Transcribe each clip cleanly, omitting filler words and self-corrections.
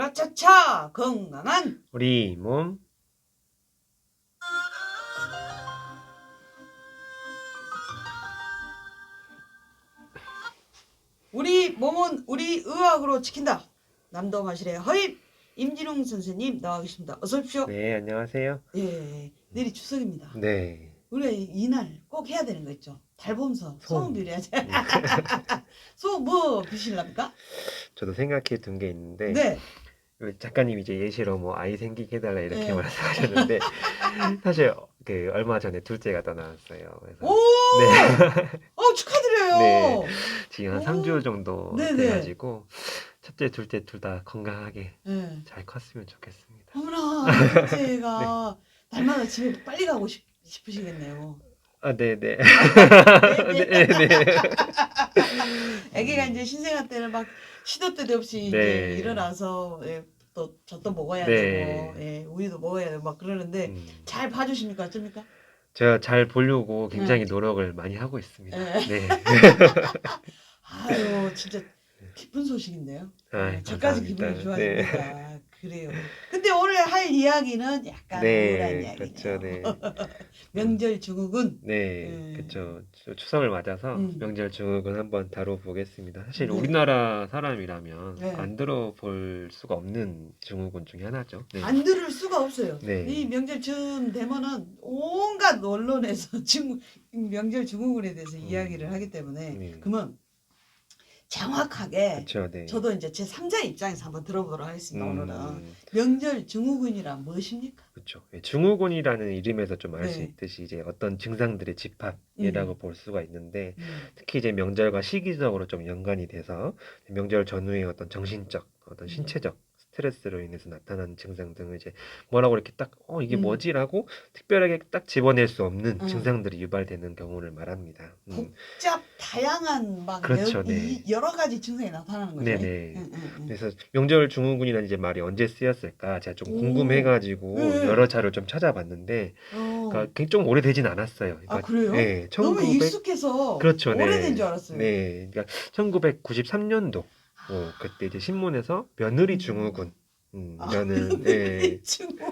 으라차차 건강한 우리 몸. 우리 몸은 우리 의학으로 지킨다. 남도 마실의 허입 임진웅 선생님 나와 계십니다. 어서 오십시오. 네, 안녕하세요. 예, 내일이 추석입니다. 네. 우리 이날 꼭 해야 되는 거 있죠. 달 보면서 소원 빌어야지. 네. 소원 뭐 비실랍니까? 저도 생각해 둔 게 있는데 네. 작가님이 이제 예시로 뭐 아이 생기게 해달라 이렇게 네. 말씀하셨는데 사실 그 얼마 전에 둘째가 떠나왔어요. 그래서 오, 네. 축하드려요. 네. 지금 한 오. 3주 정도 네네. 돼가지고 첫째, 둘째 둘 다 건강하게 네. 잘 컸으면 좋겠습니다. 어머나, 둘째가 날마다 집에 빨리 가고 싶으시겠네요. 아, 네네. 네, 네, 네. 아기가 이제 신생아 때는 막 시도 때도 없이 네. 이제 일어나서 또 젖도 먹어야 네. 되고 우유도 먹어야 되고 막 그러는데 잘 봐주십니까? 어쩝니까? 제가 잘 보려고 굉장히 노력을 많이 하고 있습니다. 네. 네. 아유 진짜 기쁜 소식인데요. 아, 저까지 감사합니다. 기분이 좋아집니다. 그래요. 근데 오늘 할 이야기는 약간 우울한 이야기네요. 그렇죠. 네. 명절 증후군. 네, 그렇죠. 추석을 맞아서 명절 증후군 한번 다뤄보겠습니다. 사실 네. 우리나라 사람이라면 네. 안 들어볼 수가 없는 증후군 중에 하나죠. 네. 안 들을 수가 없어요. 네. 이 명절쯤 되면은 온갖 언론에서 명절 증후군에 대해서 이야기를 하기 때문에 네. 그러면 정확하게 그렇죠. 네. 저도 이제 제 3자 입장에서 한번 들어보도록 하겠습니다. 오늘은 음, 명절 증후군이란 무엇입니까? 그렇죠. 예, 증후군이라는 이름에서 좀 알 수 네. 있듯이 이제 어떤 증상들의 집합이라고 볼 수가 있는데 음, 특히 이제 명절과 시기적으로 좀 연관이 돼서 명절 전후에 어떤 정신적, 어떤 신체적 스트레스로 인해서 나타나는 증상 등을 이제 뭐라고 이렇게 딱 이게 뭐지라고 특별하게 딱 집어낼 수 없는 증상들이 유발되는 경우를 말합니다. 복잡 다양한 막 그렇죠, 네. 여러 가지 증상이 나타나는 거죠. 네네. 그래서 명절 증후군이라는 이제 말이 언제 쓰였을까 제가 좀 오. 궁금해가지고 네. 여러 자료를 좀 찾아봤는데 그러니까 좀 오래되진 않았어요. 그러니까, 아 그래요? 네, 너무 익숙해서 그렇죠, 네. 오래된 줄 알았어요. 네, 그러니까 1993년도 그때 이제 신문에서 며느리 증후군 이라는 며느리 증후군.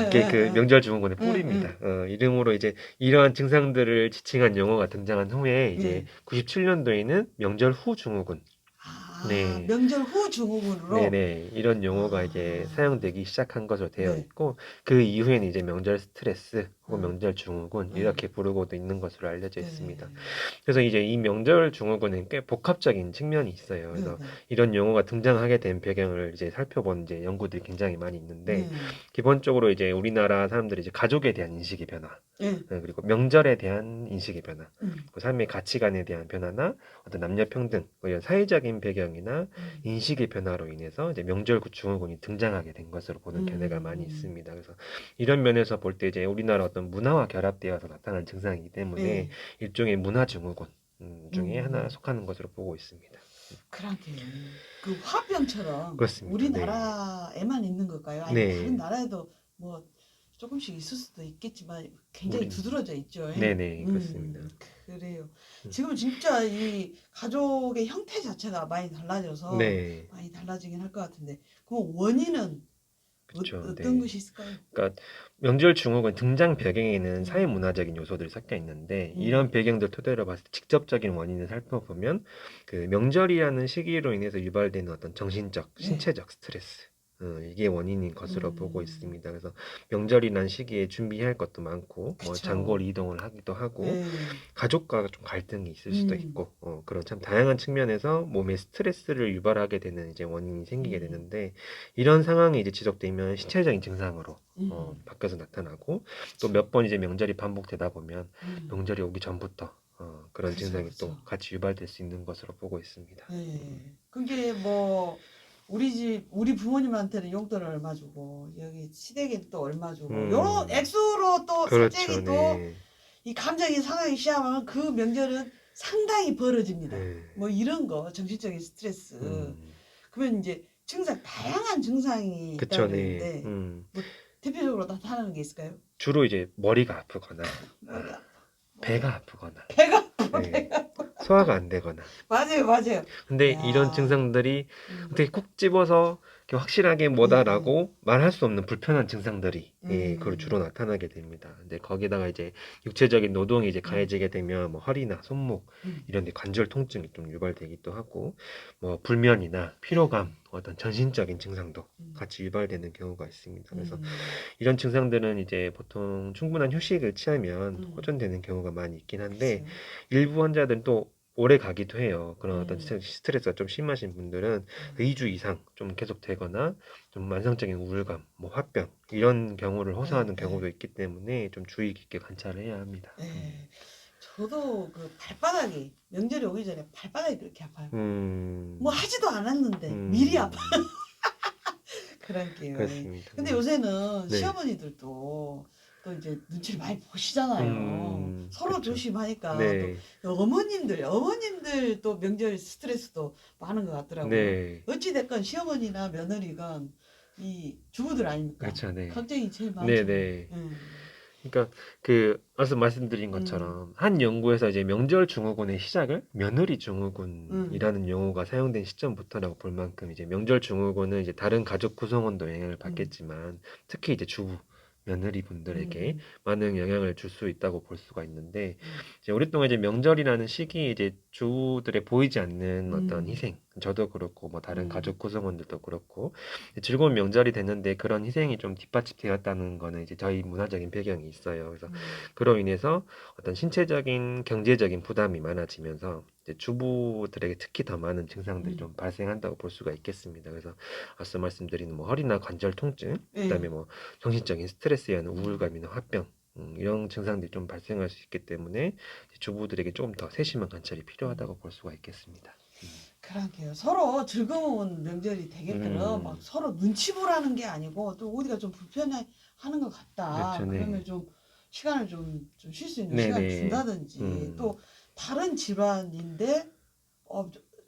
이게 그 명절 증후군의 뿌리입니다. 이름으로 이제 이러한 증상들을 지칭한 용어가 등장한 후에 이제 97년도에는 명절 후 증후군. 네. 명절 후 증후군으로. 네네. 이런 용어가 이제 사용되기 시작한 것으로 되어 네. 있고 그 이후에는 이제 명절 스트레스 혹은 명절 증후군 네. 이렇게 부르고도 있는 것으로 알려져 네. 있습니다. 그래서 이제 이 명절 증후군은 꽤 복합적인 측면이 있어요. 그래서 네. 이런 용어가 등장하게 된 배경을 이제 살펴본 이제 연구들이 굉장히 많이 있는데 네. 기본적으로 이제 우리나라 사람들이 이제 가족에 대한 인식의 변화, 네. 그리고 명절에 대한 인식의 변화, 그 삶의 가치관에 대한 변화나 어떤 남녀 평등, 뭐 이런 사회적인 배경이나 인식의 변화로 인해서 이제 명절 증후군이 등장하게 된 것으로 보는 견해가 많이 있습니다. 그래서 이런 면에서 볼 때 이제 우리나라 어떤 문화와 결합되어서 나타난 증상이기 때문에 일종의 문화 증후군 중에 하나 속하는 것으로 보고 있습니다. 그러게 그 화병처럼 그렇습니다. 우리나라에만 있는 걸까요? 아니 네. 다른 나라에도 뭐 조금씩 있을 수도 있겠지만 굉장히 두드러져 있죠. 네네, 그렇습니다. 그래요. 지금 진짜 이 가족의 형태 자체가 많이 달라져서 많이 달라지긴 할 것 같은데 그럼 원인은 그쵸, 어떤 것이 있을까요? 그러니까 명절 증후군 등장 배경에는 사회문화적인 요소들이 섞여 있는데 이런 배경들 토대로 봤을 때 직접적인 원인을 살펴보면 그 명절이라는 시기로 인해서 유발되는 어떤 정신적, 신체적 스트레스 이게 원인인 것으로 보고 있습니다. 그래서 명절이라는 시기에 준비할 것도 많고 뭐 장거리 이동을 하기도 하고 가족과 좀 갈등이 있을 수도 있고 그런 참 다양한 측면에서 몸에 스트레스를 유발하게 되는 이제 원인이 생기게 되는데 이런 상황이 이제 지속되면 신체적인 증상으로 바뀌어서 나타나고 또 몇 번 이제 명절이 반복되다 보면 명절이 오기 전부터 그런 증상이 또 같이 유발될 수 있는 것으로 보고 있습니다. 그게 뭐 우리 부모님한테는 용돈을 얼마 주고 여기 시댁에 또 얼마 주고 요런 액수로 또 살짝이 또 이 감정이 상하기 시작하면 그 명절은 상당히 벌어집니다. 뭐 이런 거 정신적인 스트레스 그러면 이제 다양한 증상이 있다고 그러는데 뭐 대표적으로 나타나는 게 있을까요? 주로 이제 머리가 아프거나 배가 아프거나 배가 아프고 소화가 안 되거나. 맞아요, 맞아요. 근데 야. 이런 증상들이 어떻게 콕 집어서 이렇게 확실하게 뭐다라고 말할 수 없는 불편한 증상들이 그걸 주로 나타나게 됩니다. 근데 거기다가 이제 육체적인 노동이 이제 가해지게 되면 뭐 허리나 손목 이런 데 관절 통증이 좀 유발되기도 하고 뭐 불면이나 피로감 어떤 전신적인 증상도 같이 유발되는 경우가 있습니다. 그래서 이런 증상들은 이제 보통 충분한 휴식을 취하면 호전되는 경우가 많이 있긴 한데 그치. 일부 환자들은 또 오래 가기도 해요. 그런 어떤 스트레스가 좀 심하신 분들은 2주 이상 좀 계속 되거나 좀 만성적인 우울감, 뭐 화병 이런 경우를 호소하는 경우도 있기 때문에 좀 주의 깊게 관찰을 해야 합니다. 네. 저도 그 발바닥이 명절이 오기 전에 발바닥이 그렇게 아파요. 뭐 하지도 않았는데 미리 아파. 그런 게요. 그렇습니다. 근데 요새는 네. 시어머니들도 또 이제 눈치를 많이 보시잖아요. 서로 그렇죠. 조심하니까 네. 또 어머님들 또 명절 스트레스도 많은 것 같더라고요. 네. 어찌 됐건 시어머니나 며느리건 이 주부들 아닙니까? 그렇죠. 네. 걱정이 제일 많죠. 네네. 그러니까 그 말씀드린 것처럼 한 연구에서 이제 명절 증후군의 시작을 며느리 증후군이라는 용어가 사용된 시점부터라고 볼 만큼 이제 명절 증후군은 이제 다른 가족 구성원도 영향을 받겠지만 특히 이제 주부 며느리 분들에게 많은 영향을 줄 수 있다고 볼 수가 있는데 이제 오랫동안 이제 명절이라는 시기에 이제 주부들의 보이지 않는 어떤 희생 저도 그렇고 뭐 다른 가족 구성원들도 그렇고 즐거운 명절이 됐는데 그런 희생이 좀 뒷받침되었다는 거는 이제 저희 문화적인 배경이 있어요. 그래서 그로 인해서 어떤 신체적인 경제적인 부담이 많아지면서 이제 주부들에게 특히 더 많은 증상들이 좀 발생한다고 볼 수가 있겠습니다. 그래서 앞서 말씀드린 뭐 허리나 관절 통증, 그다음에 뭐 정신적인 스트레스에 의한 우울감이나 화병 이런 증상들이 좀 발생할 수 있기 때문에 주부들에게 조금 더 세심한 관찰이 필요하다고 볼 수가 있겠습니다. 그러게요. 서로 즐거운 명절이 되게끔 막 서로 눈치 보라는 게 아니고 또 우리가 좀 불편해하는 것 같다. 그렇죠, 네. 그러면 좀 시간을 좀 쉴 수 있는 네네. 시간을 준다든지 또 다른 질환인데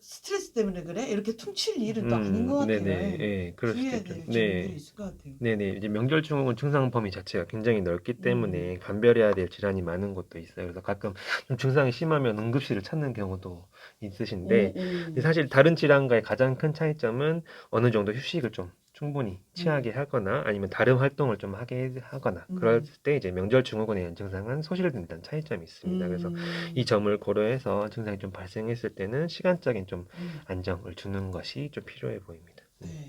스트레스 때문에 그래? 이렇게 퉁칠 일은 또 아닌 것 같아요. 네네. 예, 그럴 수도 주의해야 있겠 될 점들이 있을 것 같아요. 네네. 이제 명절 증후군 증상 범위 자체가 굉장히 넓기 때문에 감별해야 될 질환이 많은 것도 있어요. 그래서 가끔 좀 증상이 심하면 응급실을 찾는 경우도 있으신데 근데 사실 다른 질환과의 가장 큰 차이점은 어느 정도 휴식을 좀 충분히 취하게 하거나 아니면 다른 활동을 좀 하게 하거나 그럴 때 이제 명절 증후군에 의한 증상은 소실된다는 차이점이 있습니다. 그래서 이 점을 고려해서 증상이 좀 발생했을 때는 시간적인 좀 안정을 주는 것이 좀 필요해 보입니다. 네.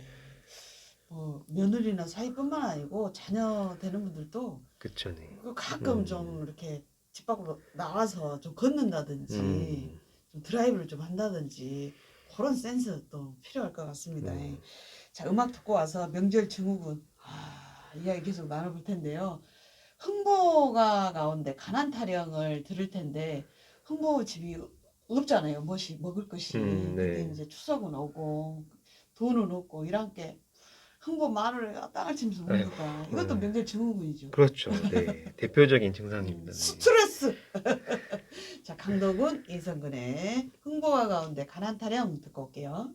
뭐 며느리나 사위뿐만 아니고 자녀 되는 분들도 그쵸, 네. 가끔 좀 이렇게 집 밖으로 나와서 좀 걷는다든지 좀 드라이브를 좀 한다든지 그런 센스도 필요할 것 같습니다. 자, 음악 듣고 와서 명절 증후군 이야기 계속 나눠볼 텐데요. 흥보가 가운데 가난 타령을 들을 텐데 흥보 집이 없잖아요. 무엇이 먹을 것이. 근데 이제 추석은 오고 돈은 없고 이런 게 흥보 마늘을 땅을 치면서 웁니다. 이것도 명절 증후군이죠. 그렇죠. 네. 대표적인 증상입니다. 네. 스트레스. 자, 강덕훈, 이성근의 흥보가 가운데 가난 타령 듣고 올게요.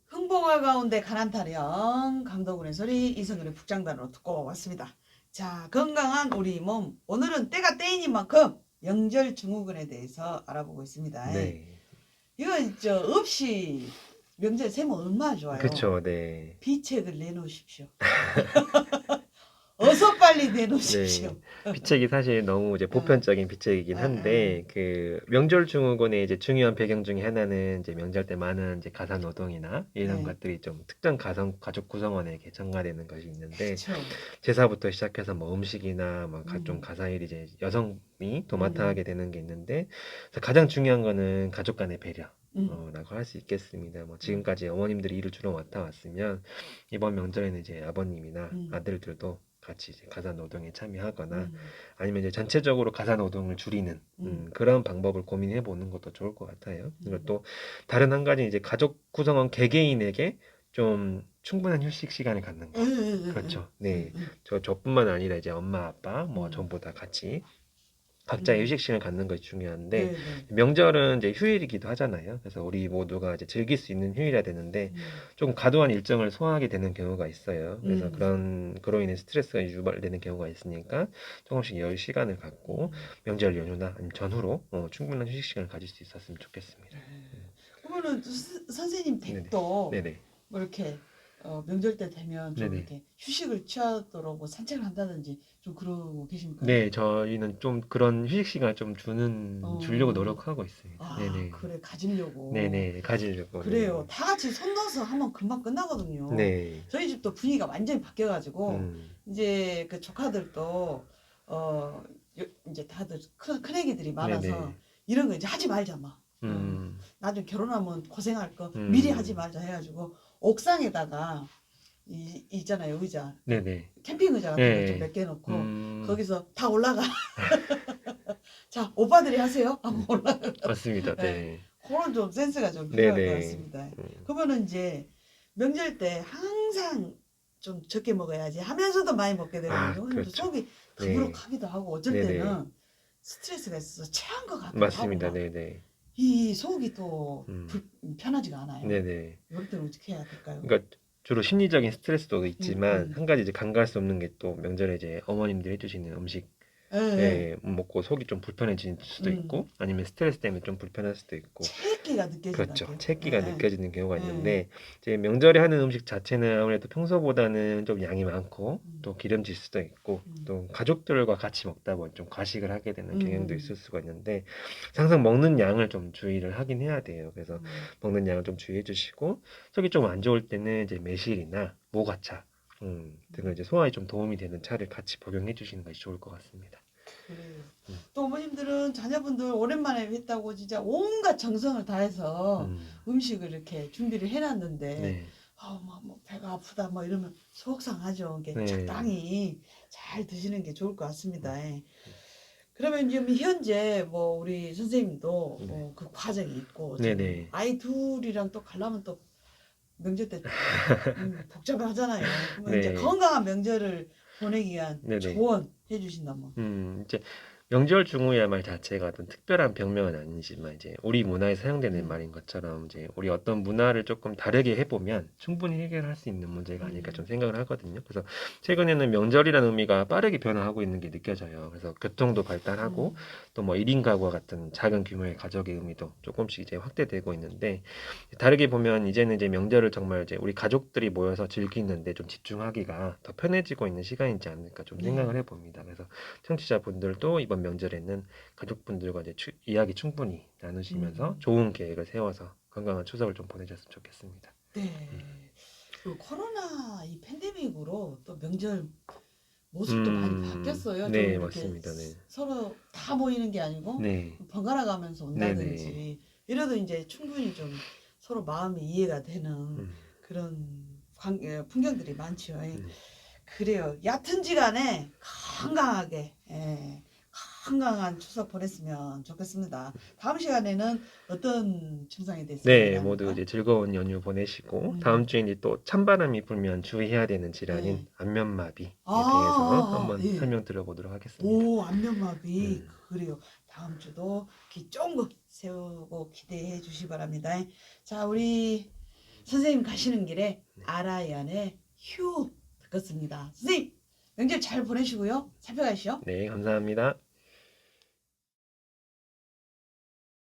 흥보가 가운데 가난 타령, 강덕훈의 소리, 이성근의 북장단으로 듣고 왔습니다. 자, 건강한 우리 몸. 오늘은 때가 때이닌 만큼 명절 증후군에 대해서 알아보고 있습니다. 네. 이거 없이 명절 세면 얼마나 좋아요. 그렇죠. 네. 비책을 내놓으십시오. 어서 빨리 내놓으십시오. 네. 비책이 사실 너무 이제 보편적인 비책이긴 한데 그 명절 증후군의 이제 중요한 배경 중에 하나는 이제 명절 때 많은 이제 가사 노동이나 이런 것들이 좀 특정 가족 구성원에게 전가되는 것이 있는데 그쵸. 제사부터 시작해서 뭐 음식이나 뭐 좀 가사일이 이제 여성이 도맡아 하게 되는 게 있는데 가장 중요한 거는 가족 간의 배려. 라고 할 수 있겠습니다. 뭐 지금까지 어머님들이 일을 주로 맡아왔으면 이번 명절에는 이제 아버님이나 아들들도 같이 이제 가사 노동에 참여하거나 아니면 이제 전체적으로 가사 노동을 줄이는 그런 방법을 고민해 보는 것도 좋을 것 같아요. 그리고 또 다른 한 가지 이제 가족 구성원 개개인에게 좀 충분한 휴식 시간을 갖는 거. 그렇죠. 네. 저뿐만 아니라 이제 엄마, 아빠, 뭐 전부 다 같이 각자의 휴식 시간을 갖는 것이 중요한데 네, 네. 명절은 이제 휴일이기도 하잖아요. 그래서 우리 모두가 이제 즐길 수 있는 휴일이라 되는데 음, 조금 과도한 일정을 소화하게 되는 경우가 있어요. 그래서 음. 그로 인해 스트레스가 유발되는 경우가 있으니까 조금씩 여유 시간을 갖고 명절 연휴나 아니면 전후로 충분한 휴식 시간을 가질 수 있었으면 좋겠습니다. 네. 그러면은 선생님 네네. 댁도 네네. 뭐 이렇게 명절 때 되면 좀 네네. 이렇게 휴식을 취하도록 뭐 산책을 한다든지 좀 그러고 계십니까? 네, 저희는 좀 그런 휴식 시간을 좀 주려고 어, 노력하고 있습니다. 아, 네네. 그래, 가지려고. 네네, 가지려고. 그래요. 다 같이 손 넣어서 하면 금방 끝나거든요. 네. 저희 집도 분위기가 완전히 바뀌어가지고, 음, 이제 그 조카들도, 이제 다들 큰애기들이 많아서, 네네. 이런 거 이제 하지 말자, 막. 음, 나중에 결혼하면 고생할 거 미리 하지 말자 해가지고, 옥상에다가, 있잖아요, 의자. 네네. 캠핑 의자 같은 거 좀 네. 몇 개 놓고, 음, 거기서 다 올라가. 자, 오빠들이 하세요? 하고 올라가. 맞습니다. 네. 네. 그런 좀 센스가 좀 필요할 것 네네. 같습니다. 그러면은 이제 명절 때 항상 좀 적게 먹어야지 하면서도 많이 먹게 되거든요. 그러면 그렇죠. 속이 네. 더부룩하기도 하고 어쩔 네네. 때는 스트레스가 있어서 체한 것 같기도 맞습니다. 하고 막 네네. 이 속이 또 음, 편하지가 않아요. 네네. 이럴 때는 어떻게 해야 될까요? 그러니까 주로 심리적인 스트레스도 있지만 음. 한 가지 이제 간과할 수 없는 게 또 명절에 이제 어머님들이 해주시는 음식 예, 예. 먹고 속이 좀 불편해질 수도 음. 있고 아니면 스트레스 때문에 좀 불편할 수도 있고 체기가 느껴진다. 그렇죠. 채기가 예, 느껴지는 경우가 예. 있는데 이제 명절에 하는 음식 자체는 아무래도 평소보다는 좀 양이 많고 음. 또 기름질 수도 있고 음. 또 가족들과 같이 먹다 보면 좀 과식을 하게 되는 경향도 음. 있을 수가 있는데 항상 먹는 양을 좀 주의를 하긴 해야 돼요. 그래서 음. 먹는 양을 좀 주의해 주시고 속이 좀 안 좋을 때는 이제 매실이나 모과차 등을 이제 소화에 좀 도움이 되는 차를 같이 복용해 주시는 것이 좋을 것 같습니다. 그래요. 음. 또 어머님들은 자녀분들 오랜만에 했다고 진짜 온갖 정성을 다해서 음식을 이렇게 준비를 해놨는데 네. 뭐 배가 아프다 뭐 이러면 속상하죠. 이게 네. 적당히 잘 드시는 게 좋을 것 같습니다. 예. 그러면 지금 현재 뭐 우리 선생님도 네. 그 과정이 있고 네네. 지금 아이 둘이랑 또 가려면 또 명절 때 복잡하잖아요. 그러면 이제 네. 건강한 명절을 보내기 위한 네네. 조언 해주신다면. 이제 명절 중후의 말 자체가 어떤 특별한 병명은 아니지만 이제 우리 문화에 사용되는 음. 말인 것처럼 이제 우리 어떤 문화를 조금 다르게 해보면 충분히 해결할 수 있는 문제가 아닐까 좀 생각을 하거든요. 그래서 최근에는 명절이라는 의미가 빠르게 변화하고 있는 게 느껴져요. 그래서 교통도 발달하고 또 뭐 1인 가구와 같은 작은 규모의 가족의 의미도 조금씩 이제 확대되고 있는데 다르게 보면 이제는 이제 명절을 정말 이제 우리 가족들이 모여서 즐기는데 좀 집중하기가 더 편해지고 있는 시간이지 않을까 좀 생각을 해봅니다. 그래서 청취자분들도 이번 명절에는 가족분들과 이제 이야기 충분히 나누시면서 좋은 계획을 세워서 건강한 추석을 좀 보내셨으면 좋겠습니다. 네. 그 코로나 이 팬데믹으로 또 명절 모습도 많이 바뀌었어요. 네, 좀 이렇게 맞습니다. 네. 서로 다 모이는 게 아니고 네. 번갈아 가면서 온다든지 네네. 이래도 이제 충분히 좀 서로 마음이 이해가 되는 그런 풍경들이 많죠. 그래요. 얕은지 간에 건강하게 건강한 추석 보냈으면 좋겠습니다. 다음 시간에는 어떤 증상에 대해서 네, 얘기합니까? 모두 이제 즐거운 연휴 보내시고 음. 다음 주에 이제 또 찬바람이 불면 주의해야 되는 질환인 네. 안면마비에 대해서 한번 예. 설명드려보도록 하겠습니다. 오, 안면마비. 음. 그래요. 다음 주도 기 쫑긋 세우고 기대해 주시 바랍니다. 자, 우리 선생님 가시는 길에 아라이안의 휴 듣겠습니다. 선생님, 명절 잘 보내시고요. 살펴가시오. 네, 감사합니다.